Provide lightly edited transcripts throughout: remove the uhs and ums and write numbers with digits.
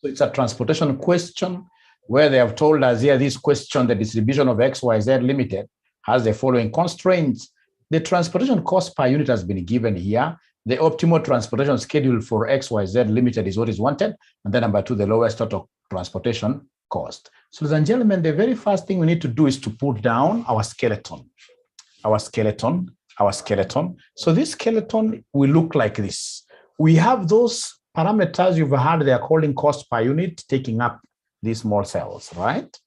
So it's a transportation question where they have told us here this question, the distribution of XYZ Limited has the following constraints. The transportation cost per unit has been given here. The optimal transportation schedule for XYZ Limited is what is wanted. And then number 2, the lowest total transportation cost. So ladies and gentlemen, the very first thing we need to do is to put down our skeleton. Our skeleton. So this skeleton will look like this. We have those parameters you've heard, they are calling cost per unit, taking up these small cells, right?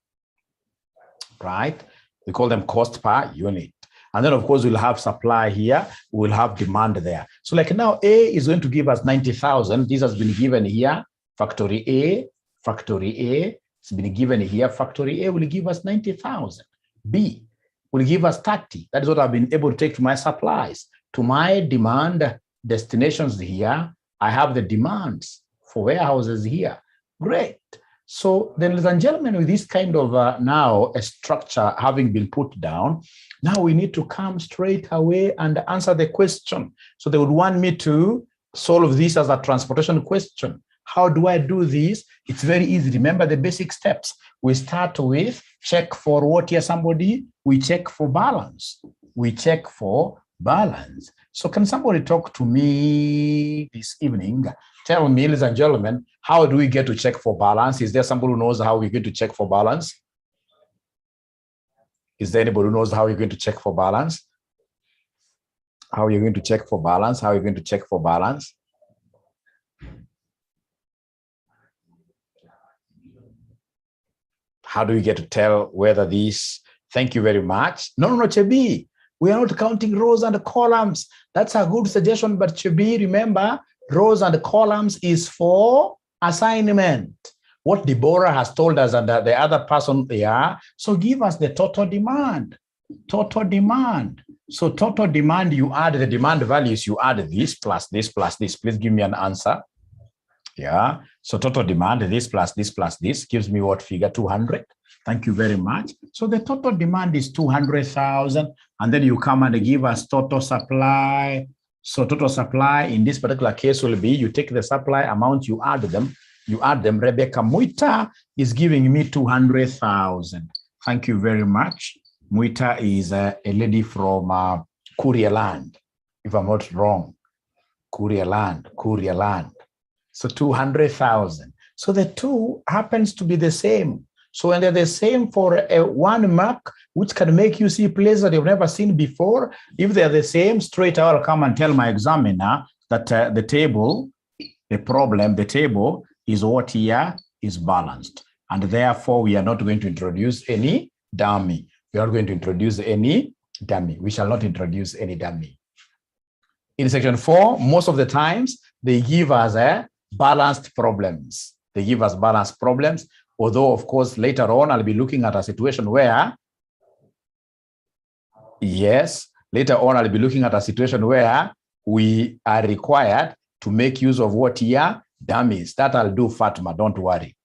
Right? We call them cost per unit. And then, of course, we'll have supply here. We'll have demand there. So like now, A is going to give us 90,000. This has been given here. Factory A. It's been given here. Factory A will give us 90,000. B will give us 30. That is what I've been able to take to my supplies. To my demand destinations here, I have the demands for warehouses here. Great. So then, ladies and gentlemen, with this kind of now a structure having been put down, now we need to come straight away and answer the question. So they would want me to solve this as a transportation question. How do I do this? It's very easy. Remember the basic steps. We start with check for what here, somebody? We check for balance. So can somebody talk to me this evening? Tell me, ladies and gentlemen, how do we get to check for balance? Is there somebody who knows how we get to check for balance? Is there anybody who knows how you're going to check for balance? How are you going to check for balance? How are you going to check for balance? How do we get to tell whether these? Thank you very much. No, Chebi. We are not counting rows and columns. That's a good suggestion, but Chebi, remember, rows and columns is for assignment. What Deborah has told us and the other person there. So give us the total demand. So total demand, you add the demand values, you add this plus this plus this. Please give me an answer. Yeah. So total demand, this plus this plus this gives me what figure? 200. Thank you very much. So the total demand is 200,000. And then you come and give us total supply. So total supply in this particular case will be, you take the supply amount, you add them. Rebecca Muita is giving me 200,000. Thank you very much. Muita is a lady from Courier Land, if I'm not wrong. Courier Land. So 200,000. So the two happens to be the same. So when they're the same for one mark, which can make you see places that you've never seen before, if they're the same, straight I'll come and tell my examiner that the table is what here is balanced. And therefore, we are not going to introduce any dummy. We are going to introduce any dummy. We shall not introduce any dummy. In section 4, most of the times, they give us balanced problems. Although, of course, later on, I'll be looking at a situation where, we are required to make use of what here? Dummies. That I'll do, Fatima, don't worry.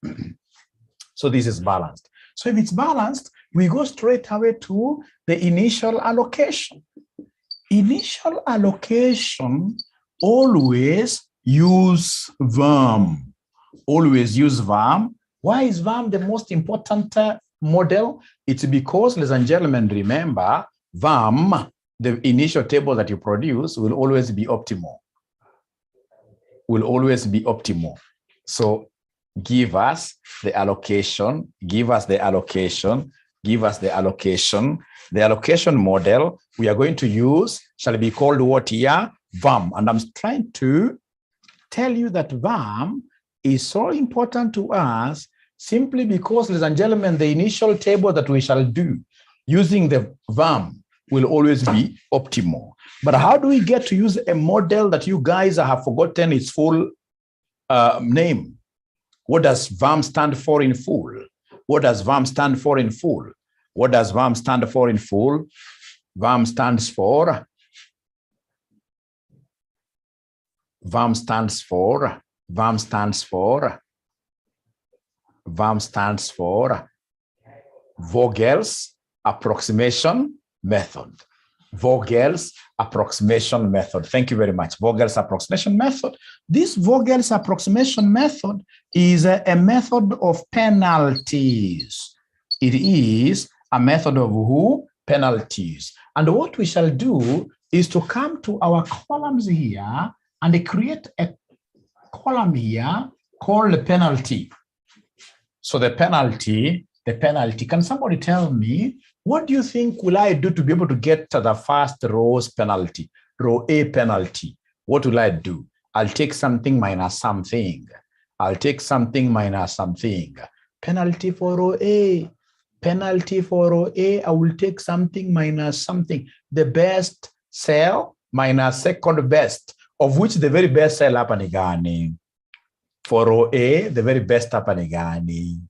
So this is balanced. So if it's balanced, we go straight away to the initial allocation. Initial allocation, always use VAM. Why is VAM the most important model? It's because, ladies and gentlemen, remember, VAM, the initial table that you produce, will always be optimal. So give us the allocation. The allocation model we are going to use shall be called what here? VAM. And I'm trying to tell you that VAM is so important to us simply because, ladies and gentlemen, the initial table that we shall do using the VAM will always be optimal. But how do we get to use a model that you guys have forgotten its full name? What does VAM stand for in full? VAM stands for Vogel's approximation method. Vogel's approximation method. Thank you very much. Vogel's approximation method. This Vogel's approximation method is a method of penalties. It is a method of who? Penalties. And what we shall do is to come to our columns here and create a column here called penalty. So the penalty, can somebody tell me, what do you think will I do to be able to get to the first row's penalty, row A penalty? What will I do? I'll take something minus something. I'll take something minus something. Penalty for row A. Penalty for row A, I will take something minus something. The best cell minus second best, of which the very best cell hapa ni gani? For row A, the very best hapa ni gani?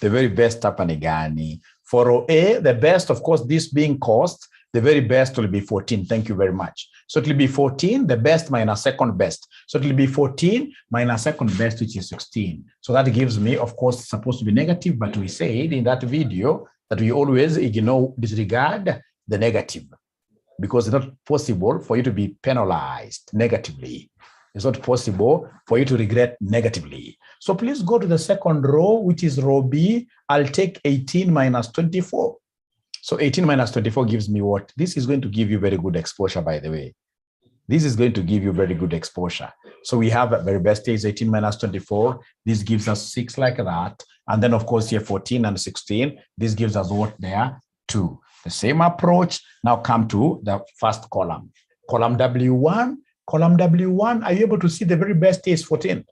The very best hapa ni gani? For row A, the best, of course, this being cost, the very best will be 14. Thank you very much. So it will be 14, the best minus second best. So it will be 14 minus second best, which is 16. So that gives me, of course, supposed to be negative, but we said in that video that we always disregard the negative, because it's not possible for you to be penalized negatively. It's not possible for you to regret negatively. So please go to the second row, which is row B. I'll take 18 minus 24. So 18 minus 24 gives me what? This is going to give you very good exposure, by the way. This is going to give you very good exposure. So we have a very best is 18 minus 24. This gives us 6 like that. And then, of course, here 14 and 16. This gives us what there? 2. The same approach. Now come to the first column. Column W1. Column W1, are you able to see the very best is 14?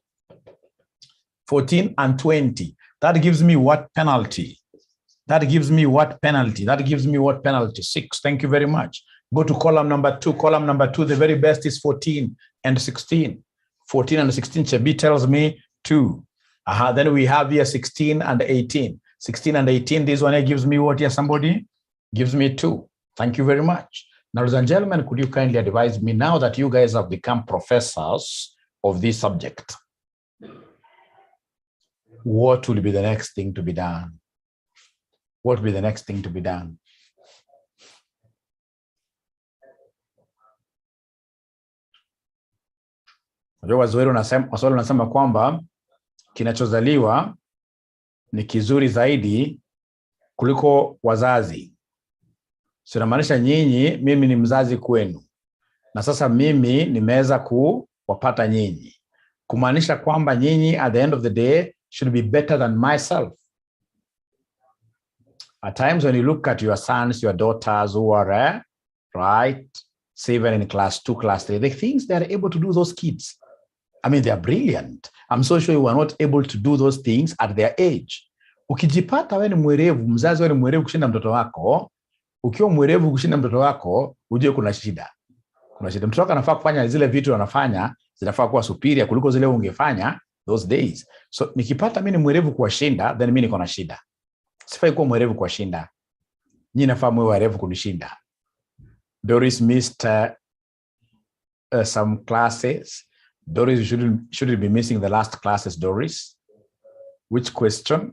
14 and 20. That gives me what penalty? That gives me what penalty? That gives me what penalty? 6. Thank you very much. Go to column number 2. Column number 2, the very best is 14 and 16. 14 and 16, Chabi tells me 2. Then we have here 16 and 18. 16 and 18, this one here gives me what here? Somebody gives me 2. Thank you very much. Now, ladies and gentlemen, could you kindly advise me, now that you guys have become professors of this subject, what will be the next thing to be done? What will be the next thing to be done? Waswahili unasema kwamba kinachozaliwa ni kizuri zaidi kuliko wazazi. So inamaanisha nyinyi, mimi ni mzazi kwenu. Na sasa mimi nimeweza kuwapata nyinyi. Kumaanisha kwamba nyinyi at the end of the day should be better than myself. At times when you look at your sons, your daughters who are right, 7 in class 2, class 3, the things they are able to do, those kids, I mean, they are brilliant. I'm so sure you are not able to do those things at their age. Ukijipata wewe ni mwerevu, mzazi wewe ni mwerevu kushinda mtoto wako, ukiwa mwerevu kushinda mtoto wako, ujue kuna shida. Kuna shida. Mtoto wako anafaa kufanya zile vitu anafanya, zinafaa kuwa superior kuliko zile ungefanya those days. So nikipata mimi ni mwerevu kuwashinda, then mimi niko na shida. Sifai kuwa mwerevu kuwashinda. Nyinyi nafaa mwe werevu kunishinda. Doris missed some classes. Doris, shouldn't be missing the last classes, Doris. Which question?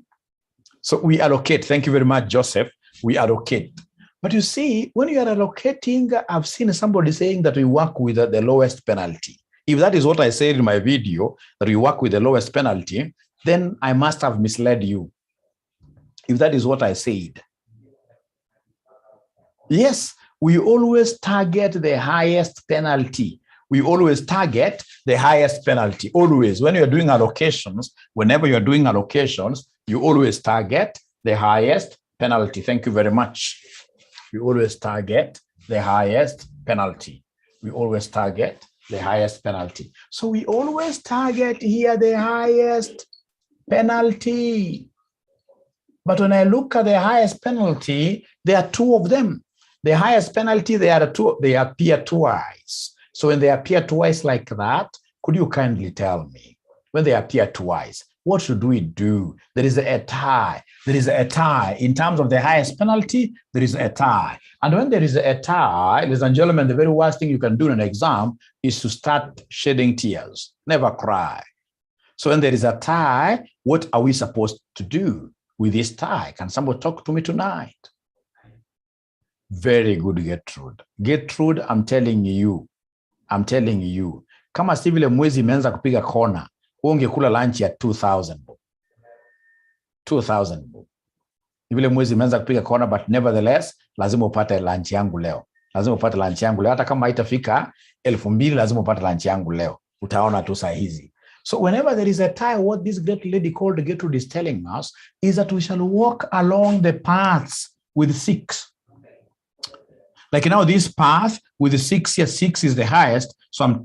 So we allocate. Thank you very much, Joseph. We allocate. But you see, when you are allocating, I've seen somebody saying that we work with the lowest penalty. If that is what I said in my video, that we work with the lowest penalty, then I must have misled you. If that is what I said. Yes, we always target the highest penalty. We always target the highest penalty. Always. When you're doing allocations, whenever you're doing allocations, you always target the highest penalty. Thank you very much. We always target the highest penalty. We always target the highest penalty. So we always target here the highest penalty. But when I look at the highest penalty, there are 2 of them. The highest penalty, they appear twice. So when they appear twice like that, could you kindly tell me, when they appear twice, what should we do? There is a tie. There is a tie. In terms of the highest penalty, there is a tie. And when there is a tie, ladies and gentlemen, the very worst thing you can do in an exam is to start shedding tears. Never cry. So when there is a tie, what are we supposed to do with this tie? Can somebody talk to me tonight? Very good, Gertrude. Gertrude, I'm telling you. Kama si vile mwezi imeanza kupiga kona, ungekula lunch ya 2000. 2000. Vile mwezi imeanza kupiga kona, but nevertheless, lazima upate lunch yangu leo. Hata kama haitafika 2000, lazima upate lunch yangu leo. Utaona tu saa hizi. So whenever there is a tie, what this great lady called Gertrude is telling us is that we shall walk along the paths with 6. Like now this path with the 6 here, 6 is the highest. So I'm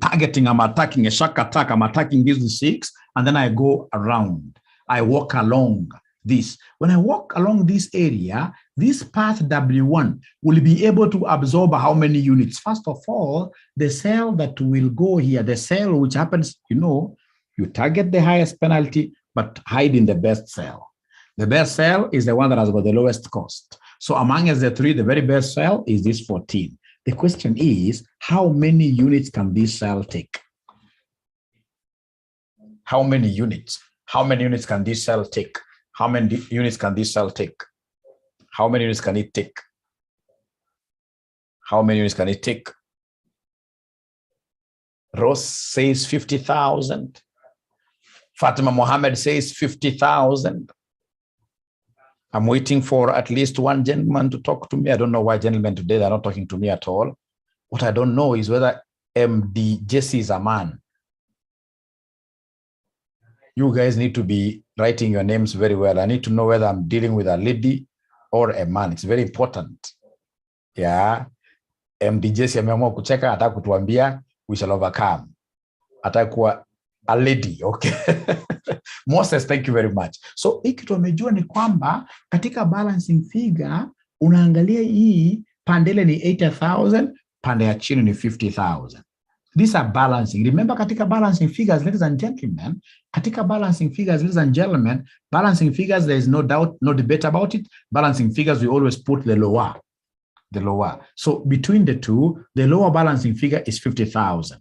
attacking a shock attack. I'm attacking this with 6, and then I go around. I walk along this. When I walk along this area, this path W1 will be able to absorb how many units? First of all, the cell that will go here, the cell which happens, you target the highest penalty, but hide in the best cell. The best cell is the one that has got the lowest cost. So among the 3, the very best cell is this 14. The question is, how many units can this cell take? How many units? How many units can this cell take? How many units can this cell take? How many units can it take? How many units can it take? Rose says 50,000. Fatima Mohammed says 50,000. I'm waiting for at least one gentleman to talk to me. I don't know why gentlemen today, they're not talking to me at all. What I don't know is whether MD Jesse is a man. You guys need to be writing your names very well. I need to know whether I'm dealing with a lady or a man. It's very important. Yeah. MD Jesse ameamua kucheka, ataka kutuambia we shall overcome. Ataka kuwa a lady, okay. Moses, thank you very much. So hiki tumejua ni kwamba katika balancing figure unaangalia hii pandele ni 80,000, pande ya chini ni 50,000. These are balancing. Remember katika balancing figures, ladies and gentlemen, balancing figures, there is no doubt, no debate about it. Balancing figures, we always put the lower. So between the two, the lower balancing figure is 50,000.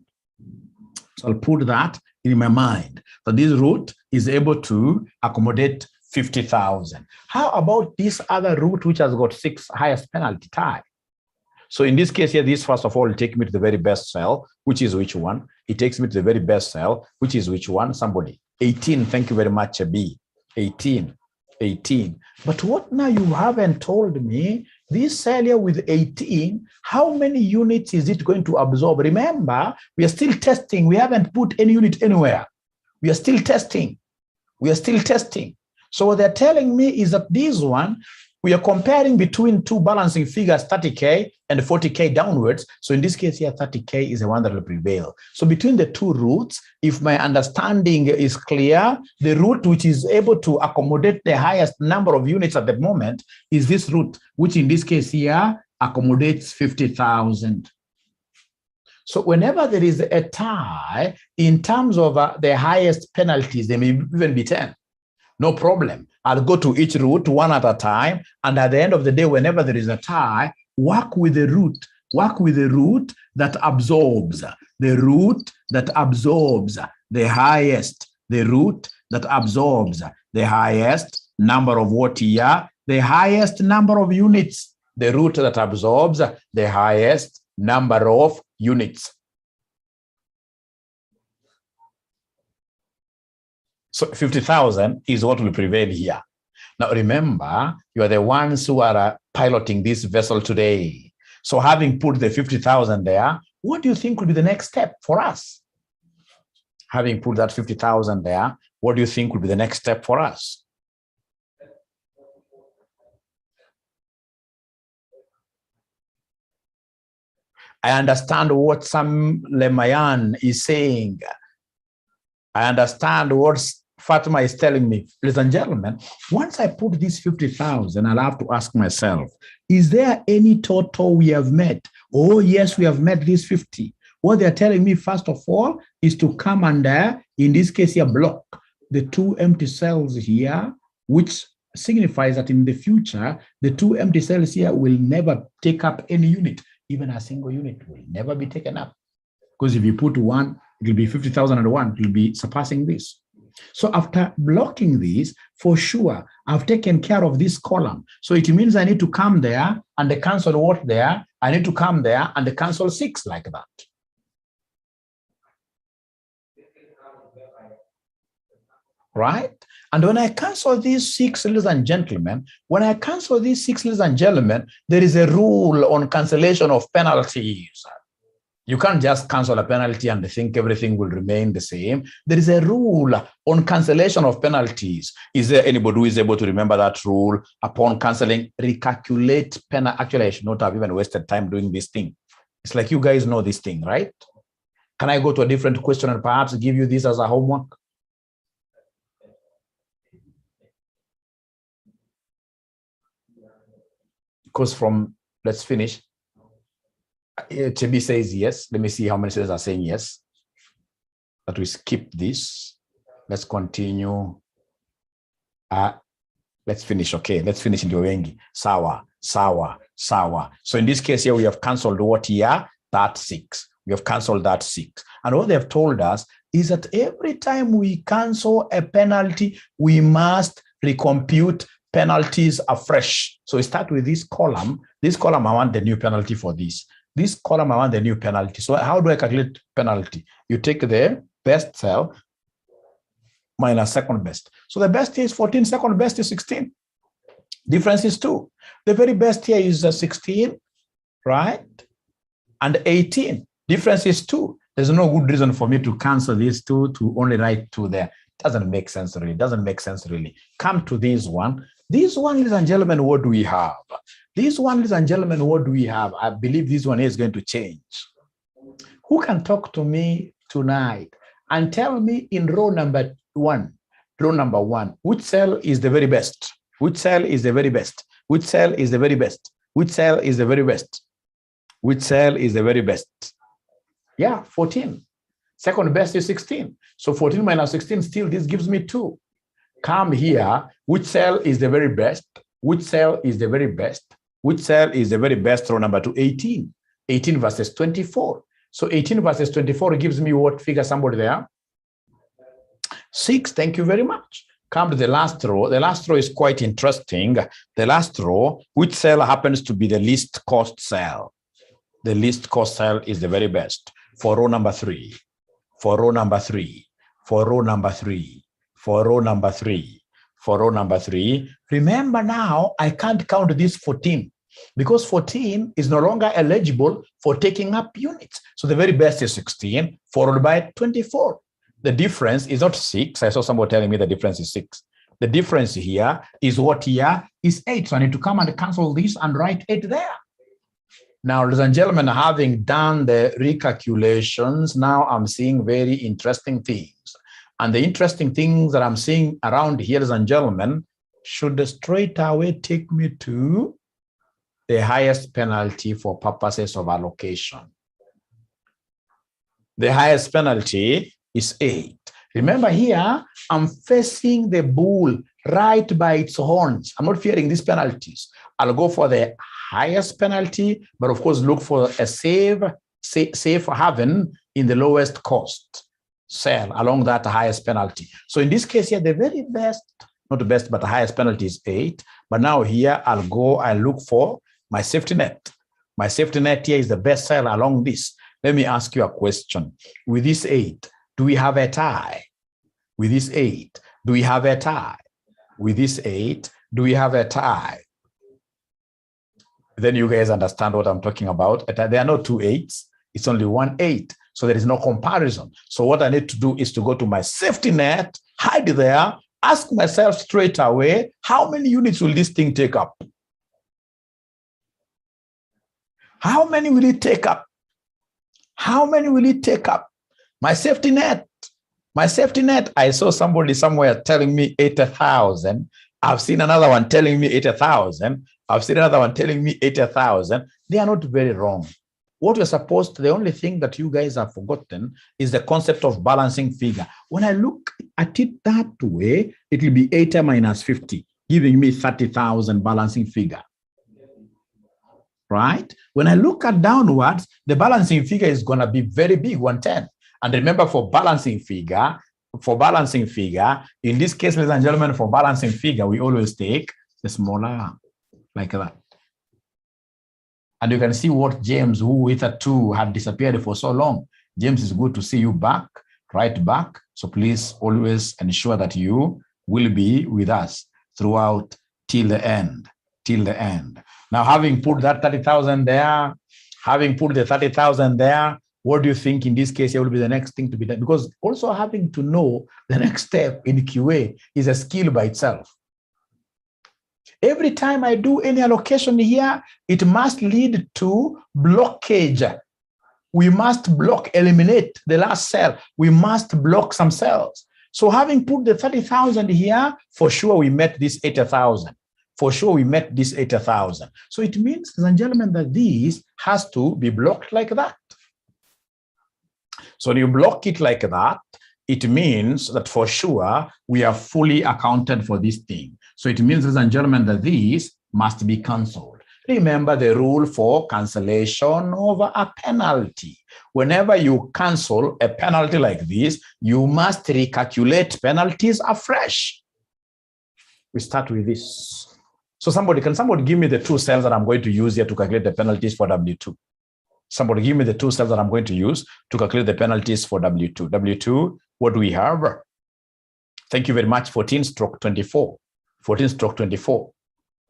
So I'll put that in my mind. So this route is able to accommodate 50,000. How about this other route which has got 6 highest penalty tie? So in this case here, this first of all will take me to the very best cell, which is which one? It takes me to the very best cell, which is which one? Somebody. 18. Thank you very much, B. 18. But what now you haven't told me, this cell here with 18, how many units is it going to absorb? Remember, we are still testing. We haven't put any unit anywhere. We are still testing. So what they're telling me is that this one, we are comparing between 2 balancing figures, 30K and 40K downwards. So in this case here, 30K is the one that will prevail. So between the 2 routes, if my understanding is clear, the route which is able to accommodate the highest number of units at the moment is this route, which in this case here accommodates 50,000. So whenever there is a tie, in terms of the highest penalties, they may even be 10. No problem. I'll go to each route one at a time. And at the end of the day, whenever there is a tie, work with the route that absorbs, the route that absorbs the highest, number of what here? The highest number of units, the route that absorbs the highest number of units. So 50,000 is what will prevail here. Now remember, you are the ones who are piloting this vessel today. So having put the 50,000 there, what do you think will be the next step for us? Having put that 50,000 there, what do you think will be the next step for us? I understand what Sam Lemayan is saying. I understand what Fatima is telling me. Ladies and gentlemen, once I put this 50,000, I'll have to ask myself, is there any total we have met? Oh, yes, we have met this 50. What they're telling me, first of all, is to come under, in this case here, block the 2 empty cells here, which signifies that in the future, the 2 empty cells here will never take up any unit. Even a single unit will never be taken up. Because if you put 1, it will be 50,001. It will be surpassing this. So after blocking these, for sure, I've taken care of this column. So it means I need to come there and cancel what there? I need to come there and cancel 6 like that. Right? And when I cancel these 6, ladies and gentlemen, when I cancel these 6, ladies and gentlemen, there is a rule on cancellation of penalties. You can't just cancel a penalty and think everything will remain the same. There is a rule on cancellation of penalties. Is there anybody who is able to remember that rule? Upon canceling, recalculate penalty. Actually, I should not have even wasted time doing this thing. It's like you guys know this thing, right? Can I go to a different question and perhaps give you this as a homework? Because from, let's finish. Chibi says yes. Let me see how many students are saying yes. That we skip this. Let's continue. Let's finish. Okay, let's finish in the wengi. Sawa, sawa, sawa. So in this case here, we have cancelled what here? That 6. We have cancelled that 6. And what they have told us is that every time we cancel a penalty, we must recompute penalties afresh. So we start with this column. This column, I want the new penalty for this. This column, I want the new penalty. So how do I calculate penalty? You take the best cell minus second best. So the best here is 14, second best is 16. Difference is 2. The very best here is 16, right? And 18. Difference is 2. There's no good reason for me to cancel these 2 to only write 2 there. Doesn't make sense really. Doesn't make sense really. Come to this one. This one, ladies and gentlemen, what do we have? This one, ladies and gentlemen, what do we have? I believe this one is going to change. Who can talk to me tonight and tell me in row number 1, which cell is the very best? Which cell is the very best? Which cell is the very best? Which cell is the very best? Which cell is the very best? Yeah, 14. Second best is 16. So 14 minus 16, still this gives me 2. Come here, which cell is the very best? Which cell is the very best? Which cell is the very best? Row number 2, 18. 18 versus 24. So 18 versus 24 gives me what figure, somebody there? 6, thank you very much. Come to the last row. The last row is quite interesting. The last row, which cell happens to be the least cost cell? The least cost cell is the very best. For row number 3. For row number 3. For row number 3. For row number 3. For row number 3. Remember now, I can't count this 14 because 14 is no longer eligible for taking up units. So the very best is 16 followed by 24. The difference is not 6. I saw somebody telling me the difference is 6. The difference here is what here is 8. So I need to come and cancel this and write 8 there. Now, ladies and gentlemen, having done the recalculations, now I'm seeing very interesting things. And the interesting things that I'm seeing around here, ladies and gentlemen, should straight away take me to the highest penalty for purposes of allocation. The highest penalty is 8. Remember here, I'm facing the bull right by its horns. I'm not fearing these penalties. I'll go for the highest penalty, but of course, look for a safe haven in the lowest cost cell along that highest penalty. So in this case here, the very best, not the best, but the highest penalty is 8. But now here, I'll look for my safety net. My safety net here is the best cell along this. Let me ask you a question. With this 8, do we have a tie? With this 8, do we have a tie? With this 8, do we have a tie? Then you guys understand what I'm talking about. There are no 2 8s. It's only 1 8. So there is no comparison. So what I need to do is to go to my safety net, hide there, ask myself straight away, how many units will this thing take up? How many will it take up? How many will it take up? My safety net. My safety net. I saw somebody somewhere telling me 80,000. I've seen another one telling me 80,000. I've seen another one telling me 80,000. They are not very wrong. What we're supposed to, the only thing that you guys have forgotten is the concept of balancing figure. When I look at it that way, it will be 80 minus 50, giving me 30,000 balancing figure. Right? When I look at downwards, the balancing figure is going to be very big, 110. And remember, for balancing figure, for balancing figure, in this case, ladies and gentlemen, for balancing figure, we always take the smaller, like that. And you can see what James, who with a 2 had disappeared for so long. James, is good to see you back, right back. So please always ensure that you will be with us throughout till the end, till the end. Now, having put that 30,000 there, having put the 30,000 there, what do you think in this case will be the next thing to be done? Because also having to know the next step in QA is a skill by itself. Every time I do any allocation here, it must lead to blockage. We must eliminate the last cell. We must block some cells. So having put the 30,000 here, for sure we met this 80,000. For sure we met this 80,000. So it means, ladies and gentlemen, that this has to be blocked like that. So when you block it like that, it means that for sure we are fully accounted for this thing. So it means, ladies and gentlemen, that this must be cancelled. Remember the rule for cancellation of a penalty. Whenever you cancel a penalty like this, you must recalculate penalties afresh. We start with this. So can somebody give me the 2 cells that I'm going to use here to calculate the penalties for W2? Somebody give me the 2 cells that I'm going to use to calculate the penalties for W2. W2, what do we have? Thank you very much, 14/24. 14/24.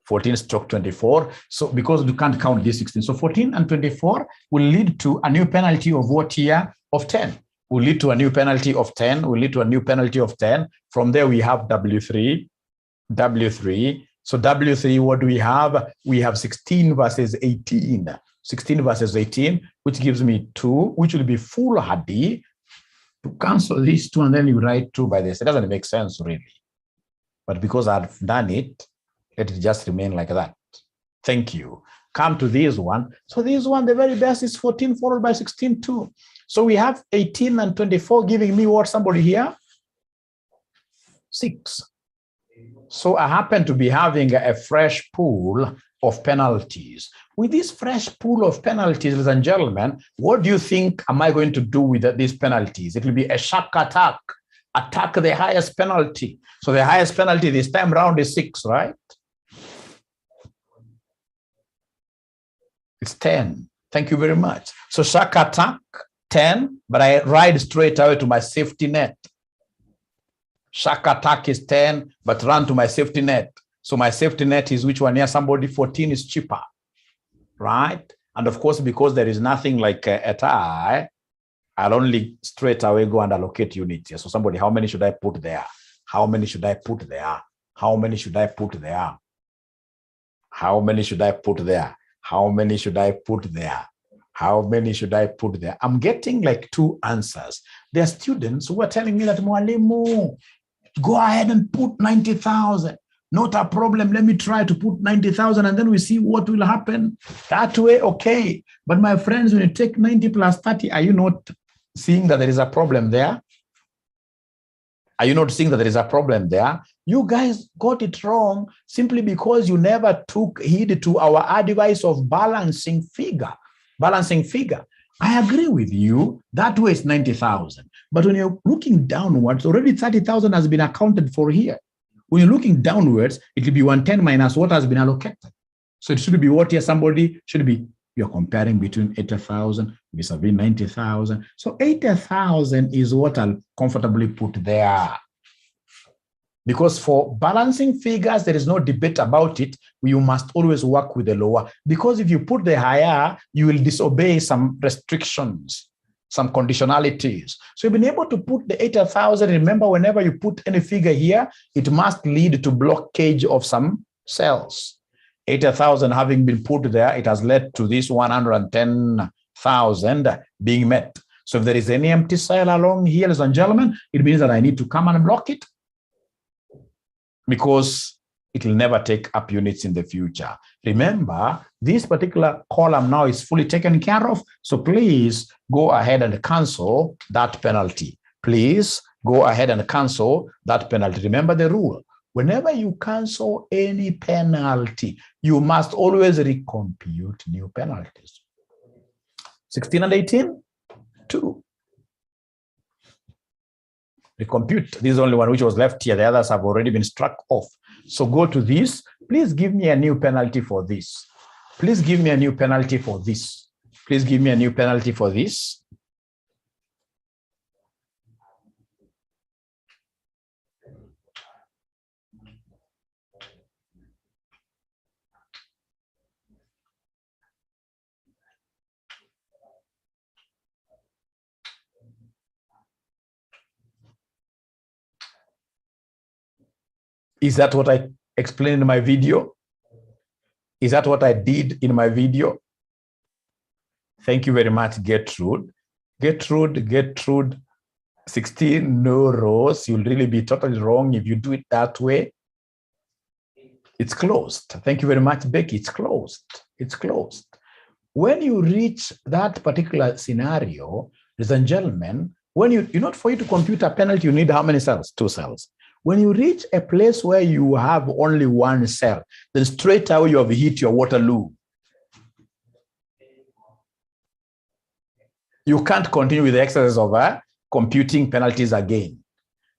14/24. So because you can't count these 16. So 14 and 24 will lead to a new penalty of what here? Of 10. Will lead to a new penalty of 10. Will lead to a new penalty of 10. From there, we have W3. W3. So W3, what do we have? We have 16 versus 18. 16 versus 18, which gives me 2, which will be foolhardy to cancel these 2, and then you write 2 by this. It doesn't make sense, really. But because I've done it, let it just remain like that. Thank you. Come to this one. So this one, the very best is 14 followed by 16 too. So we have 18 and 24 giving me what, somebody here? 6. So I happen to be having a fresh pool of penalties. With this fresh pool of penalties, ladies and gentlemen, what do you think am I going to do with these penalties? It will be a shark attack. Attack the highest penalty. So the highest penalty this time round is 6, right? It's 10. Thank you very much. So shark attack, 10, but I ride straight away to my safety net. Shark attack is 10, but run to my safety net. So my safety net is which one here? Somebody 14 is cheaper, right? And of course, because there is nothing like a tie, I'll only straight away go and allocate units here. So somebody, how many should I put there? How many should I put there? How many should I put there? How many should I put there? How many should I put there? How many should I put there? I'm getting like 2 answers. There are students who are telling me that, Mwalimu, go ahead and put 90,000. Not a problem. Let me try to put 90,000 and then we see what will happen. That way, okay. But my friends, when you take 90 plus 30, are you not seeing that there is a problem there? Are you not seeing that there is a problem there? You guys got it wrong simply because you never took heed to our advice of balancing figure. Balancing figure. I agree with you. That way it's 90,000. But when you're looking downwards, already 30,000 has been accounted for here. When you're looking downwards, it will be 110 minus what has been allocated. So it should be what here? Somebody should be, you're comparing between 80,000 vis-a-vis 90,000. So 80,000 is what I'll comfortably put there. Because for balancing figures, there is no debate about it. You must always work with the lower. Because if you put the higher, you will disobey some restrictions, some conditionalities. So you've been able to put the 80,000. Remember, whenever you put any figure here, it must lead to blockage of some cells. 80,000 having been put there, it has led to this 110,000 being met. So if there is any empty cell along here, ladies and gentlemen, it means that I need to come and block it, because it will never take up units in the future. Remember, this particular column now is fully taken care of. So please go ahead and cancel that penalty. Please go ahead and cancel that penalty. Remember the rule. Whenever you cancel any penalty, you must always recompute new penalties. 16 and 18, 2. recompute. This is the only one which was left here. The others have already been struck off. So go to this. Please give me a new penalty for this. Please give me a new penalty for this. Please give me a new penalty for this. Is that what I explained in my video? Is that what I did in my video? Thank you very much, Gertrude. Gertrude, 16, no rows. You'll really be totally wrong if you do it that way. It's closed. Thank you very much, Becky. It's closed. It's closed. When you reach that particular scenario, ladies and gentlemen, when you know, for you to compute a penalty, you need how many cells? 2 cells. When you reach a place where you have only 1 cell, then straight away you have hit your Waterloo. You can't continue with the exercise of computing penalties again.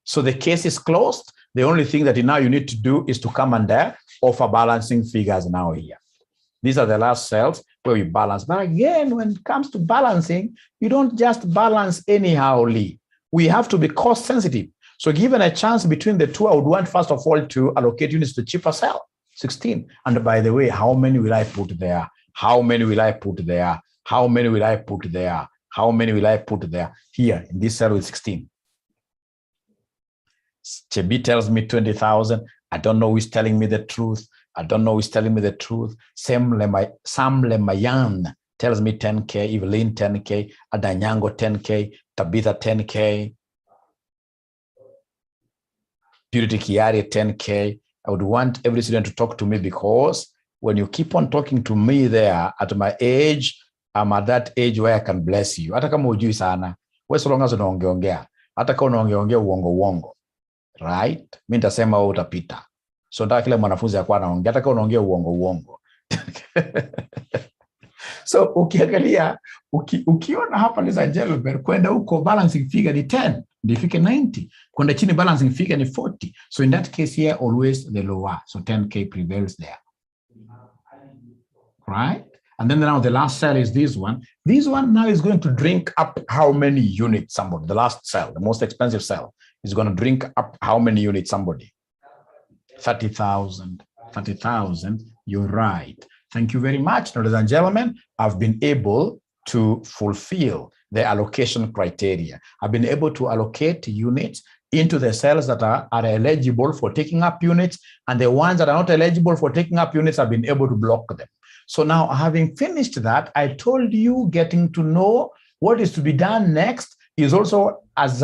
So the case is closed. The only thing that now you need to do is to come and offer balancing figures now here. These are the last cells where we balance. But again, when it comes to balancing, you don't just balance anyhow, Lee. We have to be cost sensitive. So given a chance between the two, I would want, first of all, to allocate units to cheaper cell, 16. And by the way, how many will I put there? How many will I put there? How many will I put there? How many will I put there? Here, in this cell with 16. Chebi tells me 20,000. I don't know who's telling me the truth. I don't know who's telling me the truth. Sam Lemayan tells me 10K. Evelyn, 10K. Adanyango, 10K. Tabitha, 10K. Purity Kiari, 10K. I would want every student to talk to me, because when you keep on talking to me there at my age, I'm at that age where I can bless you. Hata kama hujui sana, we so long as unaongeongea, hata kama unaongeongea uongo, right? Mimi nitasema wewe utapita. So nataka kila mwanafunzi akwa anaongea, hata kama unaongea uongo. So ukiangalia, ukiona hapa ladies and gentlemen, kwenda huko balancing figure ni 10, ndifike 90. Kwenda chini balancing figure ni 40. So in that case here, always the lower. So 10K prevails there. Right? And then now the last cell is this one. This one now is going to drink up how many units somebody? The last cell, the most expensive cell, is going to drink up how many units somebody? 30,000. 30,000. You're right. Thank you very much, ladies and gentlemen. I've been able to fulfill the allocation criteria. I've been able to allocate units into the cells that are eligible for taking up units, and the ones that are not eligible for taking up units, I've been able to block them. So now, having finished that, I told you getting to know what is to be done next is also as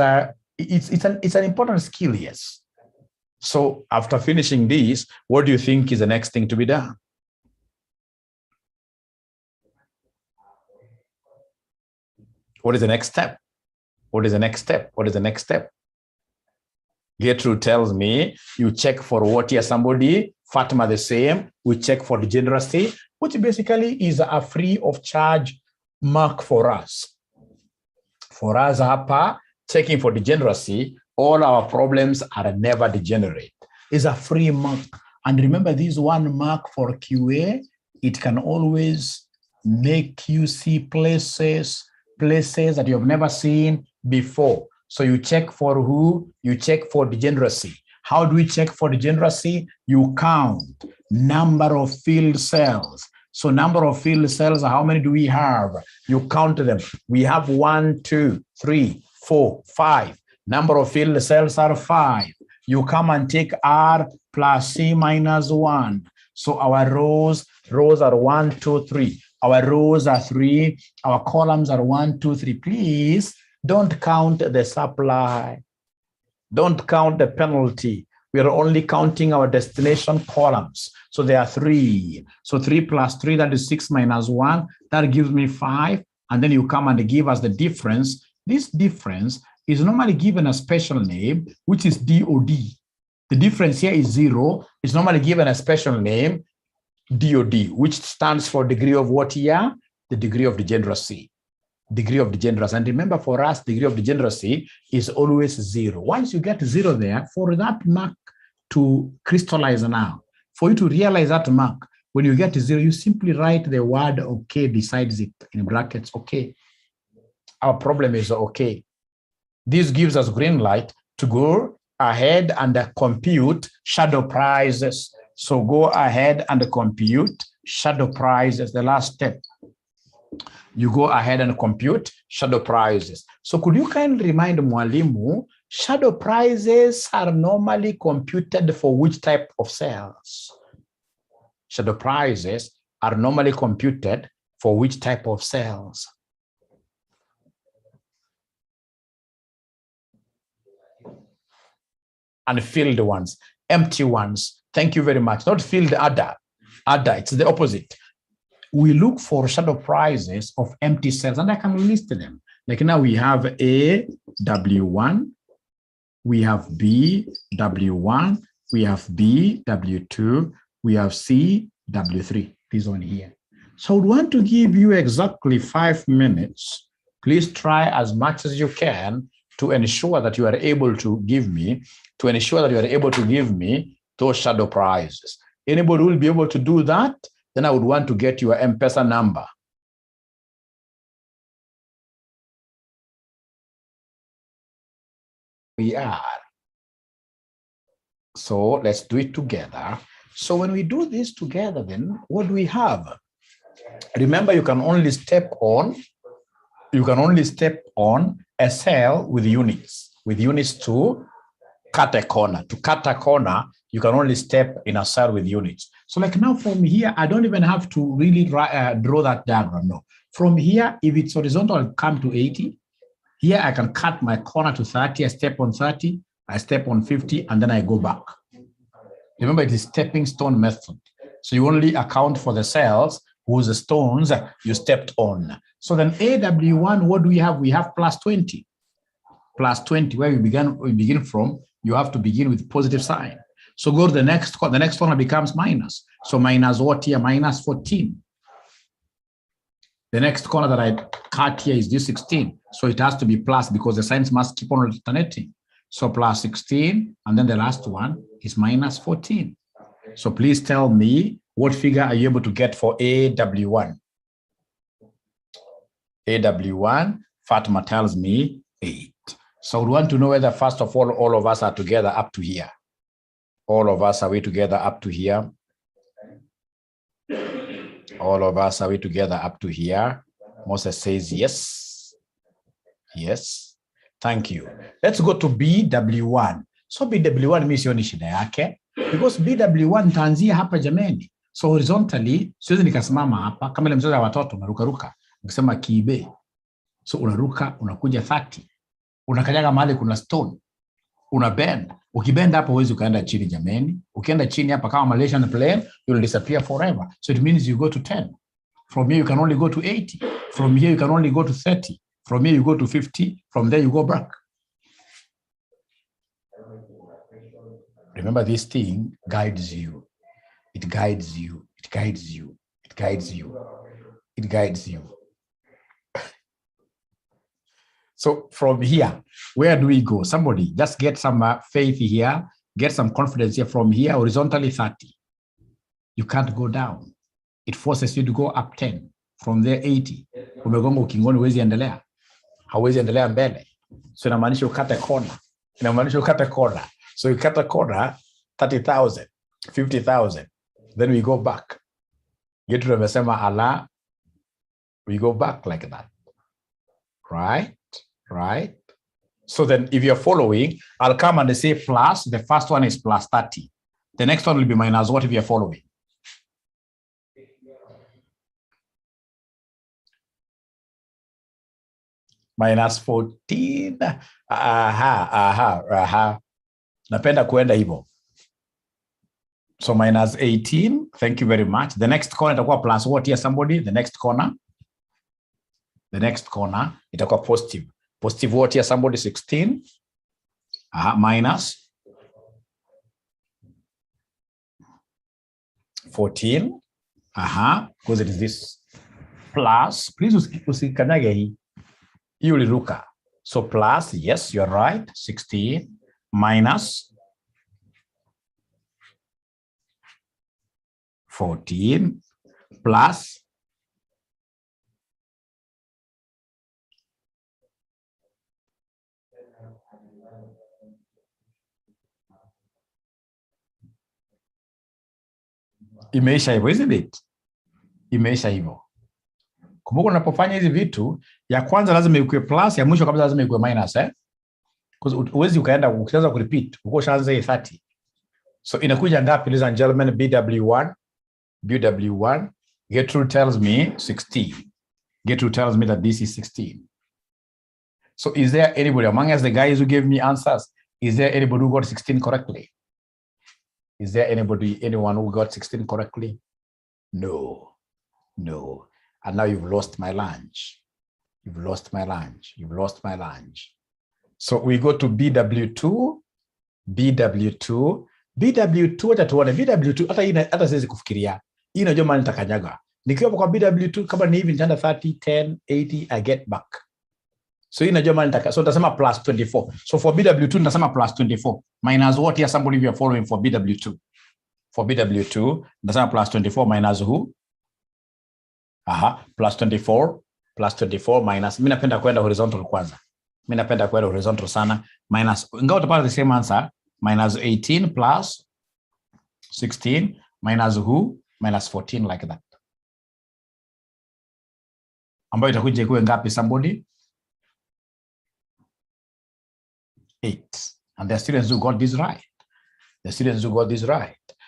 it's an important skill, yes. So after finishing this, what do you think is the next thing to be done? What is the next step? What is the next step? What is the next step? Gertrude tells me you check for what here somebody, Fatima the same, we check for degeneracy, which basically is a free of charge mark for us. For us, hapa, checking for degeneracy, all our problems are never degenerate. It's a free mark. And remember, this one mark for QA, it can always make you see places that you have never seen before. So you check for who? You check for degeneracy. How do we check for degeneracy? You count number of filled cells. So number of filled cells, how many do we have? You count them. We have 1, 2, 3, 4, 5. Number of filled cells are 5. You come and take R plus C minus 1. So our rows are 1, 2, 3. Our rows are 3. Our columns are 1, 2, 3. Please don't count the supply. Don't count the penalty. We are only counting our destination columns. So there are 3. So 3 plus 3, that is 6 minus 1. That gives me 5. And then you come and give us the difference. This difference is normally given a special name, which is DOD. The difference here is 0. It's normally given a special name, DOD, which stands for degree of what here? The degree of degeneracy. degree of degeneracy. And remember, for us, degree of degeneracy is always 0. Once you get 0 there, for that mark to crystallize now, for you to realize that mark, when you get 0, you simply write the word okay besides it in brackets, okay. Our problem is okay. This gives us green light to go ahead and compute shadow prices. So go ahead and compute shadow prices, the last step. You go ahead and compute shadow prices. So could you kindly remind Mwalimu, shadow prices are normally computed for which type of sales? Shadow prices are normally computed for which type of sales? Unfilled ones, empty ones. Thank you very much. Not filled other, it's the opposite. We look for shadow prices of empty cells, and I can list them. Like now we have A, W1, we have B, W1, we have B, W2, we have C, W3, this one here. So I would want to give you exactly 5 minutes. Please try as much as you can to ensure that you are able to give me, those shadow prices. Anybody will be able to do that? Then I would want to get your M-Pesa number. We are. So let's do it together. So when we do this together, then what do we have? Remember, you can only step on a cell with units to cut a corner. To cut a corner, you can only step in a cell with units. So like now from here, I don't even have to really draw that diagram. No. From here, if it's horizontal, I'll come to 80. Here, I can cut my corner to 30. I step on 30, I step on 50, and then I go back. Remember, it is stepping stone method. So you only account for the cells whose stones you stepped on. So then AW1, what do we have? We have plus 20. Plus 20, where we begin from, you have to begin with positive sign. So go to the next corner becomes minus. So minus what here? Minus 14. The next corner that I cut here is this 16. So it has to be plus because the signs must keep on alternating. So plus 16, and then the last one is minus 14. So please tell me, what figure are you able to get for AW1? AW1, Fatima tells me 8. So we want to know whether, first of all of us are together up to here. All of us, are we together up to here? All of us, are we together up to here? Moses says yes. Yes. Thank you. Let's go to BW1. So BW1 means yoni shida yake. Because BW1 taanzia hapa jameni. So horizontally, siwezi nikasimama hapa. Kama ile mchezo wa watoto, unaruka. Ukisema kibe. So unaruka, unakuja 30. Unakanyaga mahali kuna stone. Unabend. Ukibend hapo huwezi ukaenda chini jameni. Ukienda chini hapa kama Malaysian plane, you will disappear forever. So it means you go to 10. From here you can only go to 80. From here you can only go to 30. From here you go to 50. From there you go back. Remember, this thing guides you. It guides you. It guides you. It guides you. It guides you. So from here, where do we go? Somebody just get some faith here, get some confidence here. From here, horizontally 30. You can't go down. It forces you to go up 10. From there 80. Umegonga ukingoni, huwezi endelea. Hauwezi endelea mbele. So inamaanisha ukate corner. So you cut a corner, 30,000, 50,000. Then we go back. Get to the Allah. We go back like that. Right? Right? So then if you're following, I'll come and say plus. The first one is plus 30. The next one will be minus what if you're following? Minus 14. Napenda kuenda hivyo. So minus 18. Thank you very much. The next corner itakuwa plus what here, somebody? The next corner itakuwa positive. Positive what here, somebody? 16. Minus 14. Because it is this plus. Please usikanyage hii. Uliruka. So plus, yes, you're right, 16 minus 14 plus imeisha hivyo, isn't it? Imeisha hivyo. Kumbuka unapofanya hizi vitu, ya kwanza lazima ikuwe plus, ya mwisho kabisa lazima ikuwe minus, Because uwezi ukaenda ukianza kurepeat, uko shaanza 30. So inakuja ngapi, ladies and gentlemen? BW1, Gertrude tells me 16. Gertrude tells me that this is 16. So is there anybody among us, the guys who gave me answers, is there anybody who got 16 correctly? Is there anyone who got 16 correctly? No. And now you've lost my lunch. You've lost my lunch. So we go to BW2. Atatuone BW2 hata siwezi kufikiria. Hii najua mali nitakanyaga. Nikiwa kwa BW2 kama ni hivi nitaenda 30, 10, 80, I get back. So hii najua mali nitaka. So nitasema plus 24. So for BW2 nitasema plus 24. Minus what here, somebody you are following for BW2. For BW2 nitasema plus 24 minus who? Plus 24 minus. Mimi napenda kwenda horizontal kwanza. Sana. Minus, ingawa utapata the same answer. Minus 18 plus 16 minus who? Minus 14, like that. Ambayo itakuja ikuwe ngapi, somebody? 8. And there are students who got this right.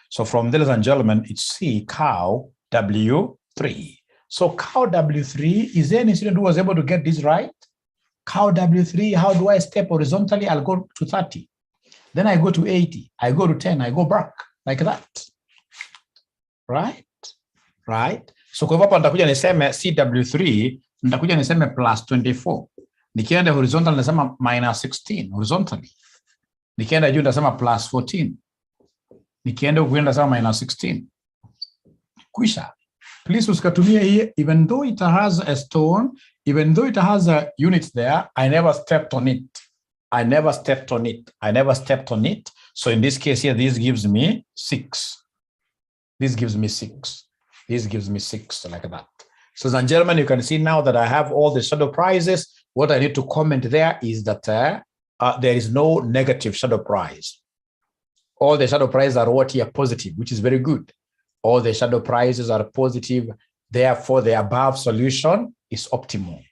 So from there, ladies and gentlemen, it's C, cow W3. So cow W3, is there any student who was able to get this right? Cow W3, how do I step horizontally? I'll go to 30. Then I go to 80. I go to 10. I go back like that. Right? So kwa hivyo nitakuja niseme CW3, nitakuja niseme plus 24. Nikienda horizontal nasema minus 16 horizontally. Nikienda juu nasema plus 14. Nikienda huku nasema minus 16. Kwisha. Please usikatumie hii, even though it has a stone, even though it has a unit there, I never stepped on it. So in this case here, this gives me 6. This gives me 6, like that. So, ladies and gentlemen, you can see now that I have all the shadow prices. What I need to comment there is that there is no negative shadow price. All the shadow prices are what here positive, which is very good. All the shadow prices are positive. Therefore, the above solution is optimal.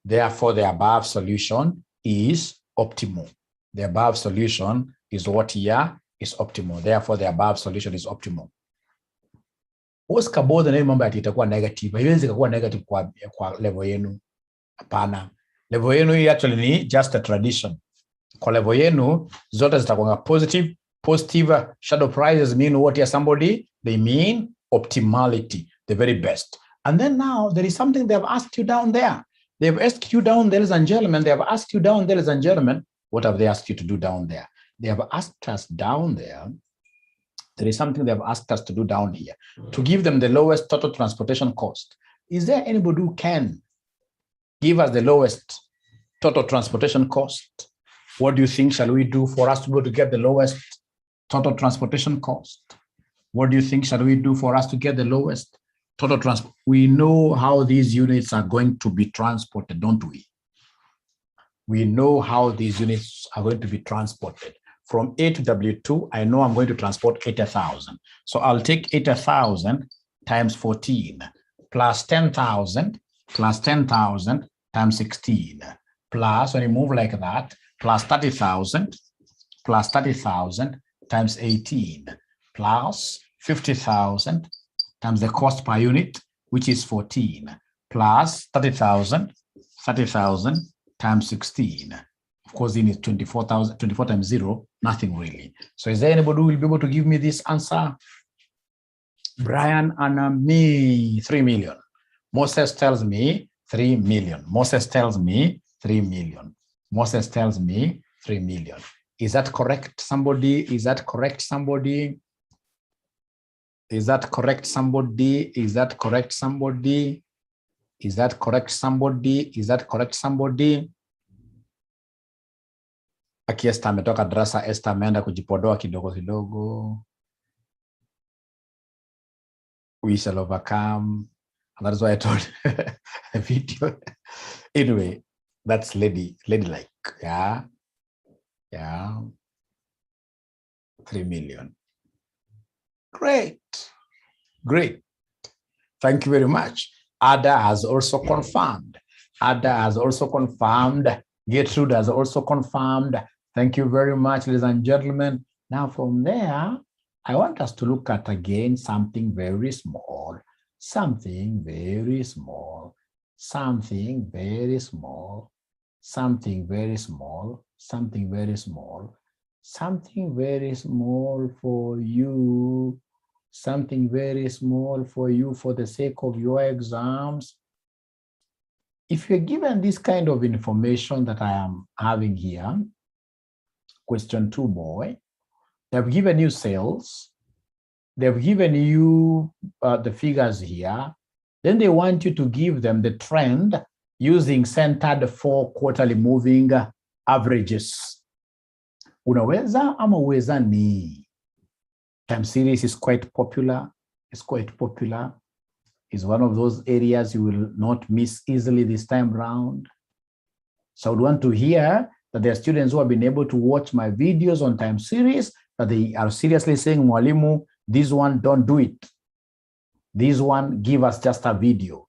The above solution is optimal. What here is optimal. Therefore, the above solution is optimal. Oscar board na mambo itakuwa negative. Haiwezi kuwa negative kwa level yenu. Hapana. Level yenu actually ni just a tradition. Kwa level yenu zote zitakuwa positive. Positive shadow prices mean what here, somebody? They mean optimality, the very best. And then now there is something they have asked you down there. They have asked you down there, ladies and gentlemen. What have they asked you to do down there? They have asked us down there. There is something they have asked us to do down here, to give them the lowest total transportation cost. Is there anybody who can give us the lowest total transportation cost? What do you think shall we do for us to be able to get the lowest total transportation cost? What do you think shall we do for us to get the lowest total transport? We know how these units are going to be transported, don't we? We know how these units are going to be transported. From A to W2, I know I'm going to transport 80,000. So I'll take 80,000 times 14 plus 10,000 times 16 plus, when you move like that, plus 30,000 times 18 plus 50,000 times the cost per unit, which is 14, plus 30,000 times 16. Of course, in is 24 times 0, nothing really. So is there anybody who will be able to give me this answer? Brian and me, 3 million. Moses tells me 3 million. Moses tells me 3 million. Is that correct, somebody? Is that correct, somebody? Is that correct, somebody? Is that correct, somebody? Aki Esther ametoka darasa, Esther ameenda kujipodoa kidogo kidogo. We shall overcome. And that's why I told a video. Anyway, that's ladylike. Yeah. Yeah. 3 million. Great. Great. Thank you very much. Ada has also confirmed. Ada has also confirmed. Gertrude has also confirmed. Thank you very much, ladies and gentlemen. Now from there, I want us to look at again something very small, something very small, something very small, something very small, something very small, something very small for you, something very small for you for the sake of your exams. If you're given this kind of information that I am having here, question 2, boy, they've given you sales, they've given you the figures here, then they want you to give them the trend using centered 4 quarterly moving averages. Unaweza ama uwezani? Time series is quite popular. It's quite popular. It's one of those areas you will not miss easily this time around. So I would want to hear that there are students who have been able to watch my videos on time series, that they are seriously saying, Mwalimu, this one, don't do it. This one, give us just a video.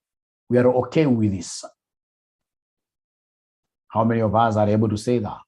We are okay with this. How many of us are able to say that?